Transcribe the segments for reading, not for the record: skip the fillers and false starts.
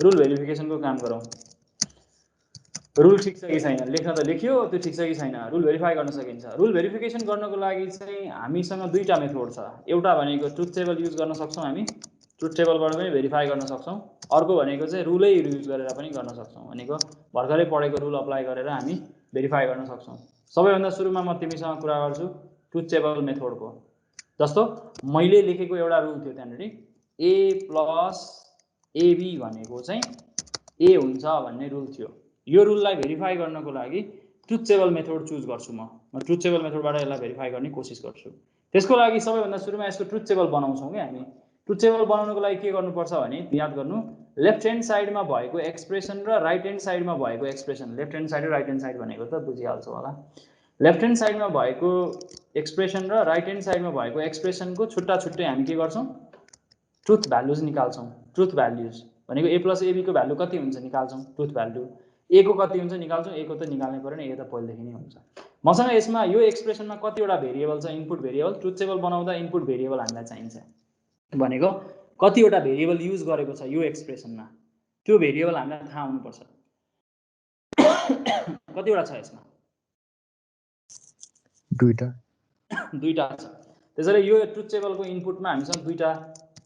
rule verification को काम गरौँ रुल ठीक छ कि छैन लेख्न त लेखियो त्यो ठीक छ कि छैन रुल भेरिफाई गर्न सकिन्छ रुल भेरिफिकेसन गर्नको लागि चाहिँ हामीसँग दुईटा मेथड छ एउटा भनेको ट्रुथ टेबल युज गर्न सक्छौं हामी ट्रुथ टेबलबाट पनि भेरिफाई गर्न सक्छौं अर्को भनेको चाहिँ रुलै युज गरेर पनि गर्न सक्छौं भनेको भर्खरै पढेको रुल अप्लाई गरेर हामी भेरिफाई गर्न सक्छौं सबैभन्दा सुरुमा म तिमीसँग कुरा गर्छु ट्रुथ टेबल मेथडको जस्तो मैले लेखेको एउटा रुल थियो त्यहाँनेरि a + ab भनेको चाहिँ a हुन्छ भन्ने रुल थियो यो रुललाई भेरिफाई गर्नको लागि ट्रुथ टेबल मेथड चुज गर्छु म ट्रुथ टेबल मेथडबाट यसलाई भेरिफाई गर्ने कोसिस गर्छु त्यसको लागि सबैभन्दा सुरुमा यसको ट्रुथ टेबल बनाउँछौं के हामी ट्रुथ टेबल बनाउनको लागि के गर्नुपर्छ भने याद गर्नु लेफ्ट ह्यान्ड साइडमा भएको एक्सप्रेसन र राइट ह्यान्ड साइडमा भएको एक्सप्रेसन लेफ्ट ह्यान्ड साइड र राइट ह्यान्ड साइड भनेको त बुझिहाल्छौ होला लेफ्ट ह्यान्ड साइडमा भएको एक्सप्रेसन र राइट ह्यान्ड साइडमा भएको एक्सप्रेसनको छुट्टा छुट्टै हामी के गर्छौं ट्रुथ भ्यालुज निकाल्छौं ट्रुथ भ्यालुज भनेको a + ab को भ्यालु कति हुन्छ निकाल्छौं ट्रुथ भ्यालु a को कति हुन्छ निकाल्छौं a को त निकाल्नै पर्यो नि a त पहिलेदेखि नै हुन्छ मसँग यसमा यो एक्सप्रेसनमा कतिवटा भेरिएबल छ इनपुट भेरिएबल ट्रुथ टेबल बनाउँदा इनपुट भेरिएबल हामीलाई चाहिन्छ भनेको कतिवटा भेरिएबल युज गरेको छ यो एक्सप्रेसनमा त्यो भेरिएबल हामीलाई थाहा हुनुपर्छ कतिवटा छ यसमा दुईटा छ त्यसैले यो ट्रुथ टेबलको इनपुटमा हामीसँग दुईटा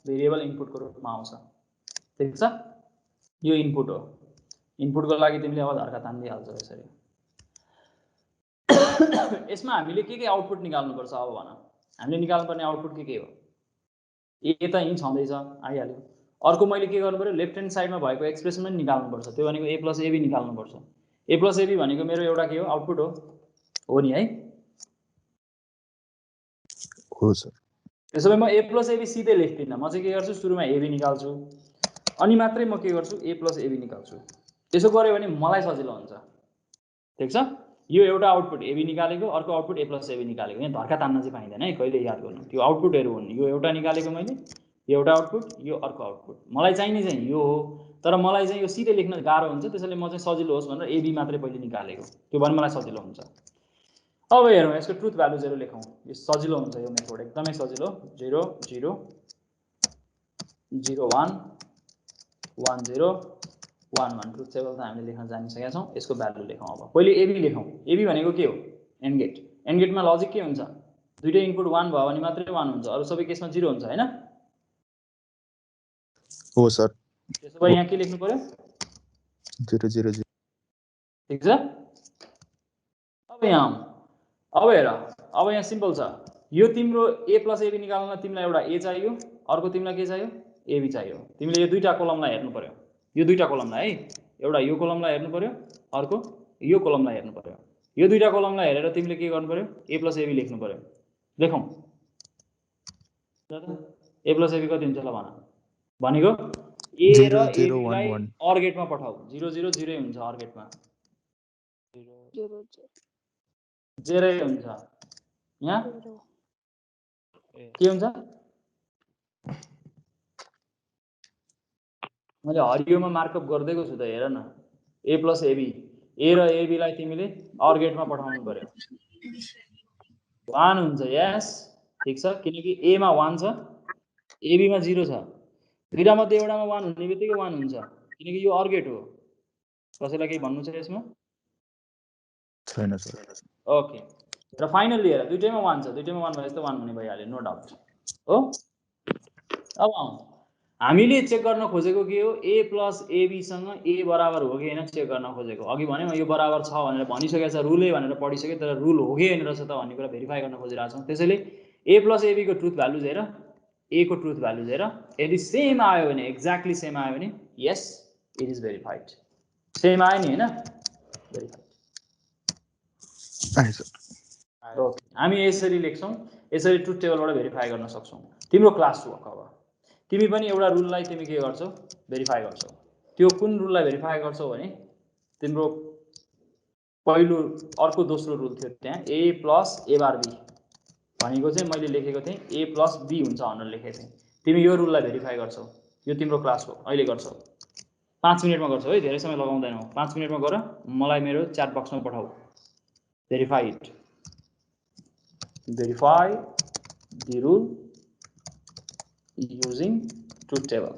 भेरिएबल इनपुटको रूपमा आउँछ ठीक छ यो इनपुट हो इनपुटको लागि तिमीले अब धर्का तान्दिहाल्छौ यसरी यसमा हामीले के आउटपुट निकाल्नु पर्छ अब भन हामीले निकाल्नुपर्ने आउटपुट के हो ए त यही छँदैछ आइहाल्यो अर्को मैले के गर्नु पर्यो लेफ्ट ह्यान्ड साइडमा भएको एक्सप्रेसन पनि निकाल्नु पर्छ त्यो भनेको a + ab निकाल्नु पर्छ a + ab भनेको मेरो एउटा के हो आउटपुट हो नि है हो सर त्यसैले म a + ab सिधै लेख्दिन म चाहिँ के गर्छु सुरुमा ab निकाल्छु अनि मात्रै म के गर्छु a + ab निकाल्छु त्यसो गर्यो भने मलाई सजिलो हुन्छ ठीक छ यो एउटा आउटपुट ab निकालेको अर्को आउटपुट a + ab निकालेको यहाँ धर्का तान्न चाहिँ पाइदैन है कहिले याद गर्नु त्यो आउटपुटहरु हुन् यो एउटा निकालेको मैले यो एउटा आउटपुट यो अर्को आउटपुट मलाई चाहिने चाहिँ यो हो तर मलाई चाहिँ यो सिधै लेख्न गाह्रो हुन्छ त्यसैले म चाहिँ सजिलो होस् भनेर ab मात्रै पहिले निकालेको त्यो भने मलाई सजिलो हुन्छ अब हेरौँ यसको ट्रुथ भ्यालुजहरु लेखौं यो सजिलो हुन्छ यो मेथड एकदमै सजिलो 0 0 0 1 1 0 1 1 ट्रुथ टेबल त हामीले लेख्न जानिसकेका छौं यसको भ्यालु लेखौं अब पहिले ab लेखौं ab भनेको के हो एन्ड गेटमा लजिक के हुन्छ दुईटै इनपुट 1 भयो भने मात्रै 1 हुन्छ अरु सबै केसमा 0 हुन्छ हैन हो सर त्यसो भए यहाँ के लेख्नु पर्यो 0 0 0 ठीक छ अब हेर अब यहाँ सिम्पल छ यो तिम्रो a + ab निकाल्न तिमीलाई एउटा a चाहियो अर्को तिमीलाई के चाहियो ab चाहियो तिमीले यो दुईटा कोलमलाई हेर्नु पर्यो यो दुईटा कोलमलाई है एउटा यो कोलमलाई हेर्नु पर्यो अर्को यो कोलमलाई हेर्नु पर्यो यो दुईटा कोलमलाई हेरेर तिमीले के गर्नु पर्यो a + ab लेख्नु पर्यो लेखौं a + ab कति हुन्छ ल भन भनेको a र ab लाई अर गेटमा पठाऊ 0 0 0 हुन्छ अर गेटमा 0 0 हुन्छ यहाँ के हुन्छ मैले हरियोमा मार्कअप गर्दैको छु त हेर न a + ab a र ab लाई तिमीले अर गेटमा पठाउनु पर्यो 1 हुन्छ यस ठीक छ किनकि a मा 1 छ ab मा 0 छ दुईटा मध्ये एउटामा 1 हुने बित्तिकै 1 हुन्छ किनकि यो अर गेट हो कसैलाई केही भन्नु छ यसमा छैन सर ओके र फाइनली हेर दुईटैमा 1 छ दुईटैमा 1 भएपछि त 1 हुने भइहाल्यो नो डाउट हो अब हामीले चेक गर्न खोजेको के हो a + ab सँग a बराबर हो कि हैन चेक गर्न खोजेको अघि भने यो बराबर छ भनेर भनिसकेको छ रुलै भनेर पढिसके तर रुल हो कि हैन रहेछ त भन्ने कुरा भेरिफाई गर्न खोजिरहेका छौं त्यसैले a + ab को ट्रुथ भ्यालुज हेर a को ट्रुथ भ्यालुज हेर यदि सेम आयो भने एक्ज्याक्टली सेम आयो भने यस इट इज भेरिफाइड सेम आयो नि हैन भेरिफाइड आइ सर ओके हामी यसरी लेख्छौं यसरी ट्रुथ टेबलबाट भेरिफाई गर्न सक्छौं तिम्रो क्लास वर्क अब तिमी पनि एउटा रुललाई तिमी के गर्छौ भेरिफाई गर्छौ त्यो कुन रुललाई भेरिफाई गर्छौ भने तिम्रो पहिलो अर्को दोस्रो रुल थियो त्यहाँ a + a बार b भनेको चाहिँ मैले लेखेको थिएँ a + b हुन्छ भनेर लेखेको थिएँ तिमी यो रुललाई भेरिफाई गर्छौ यो तिम्रो क्लास हो अहिले गर्छौ 5 मिनेटमा गर्छौ है धेरै समय लगाउँदैनौ 5 मिनेटमा गर मलाई मेरो च्याट बक्समा पठाऊ verify it verify the rule using truth table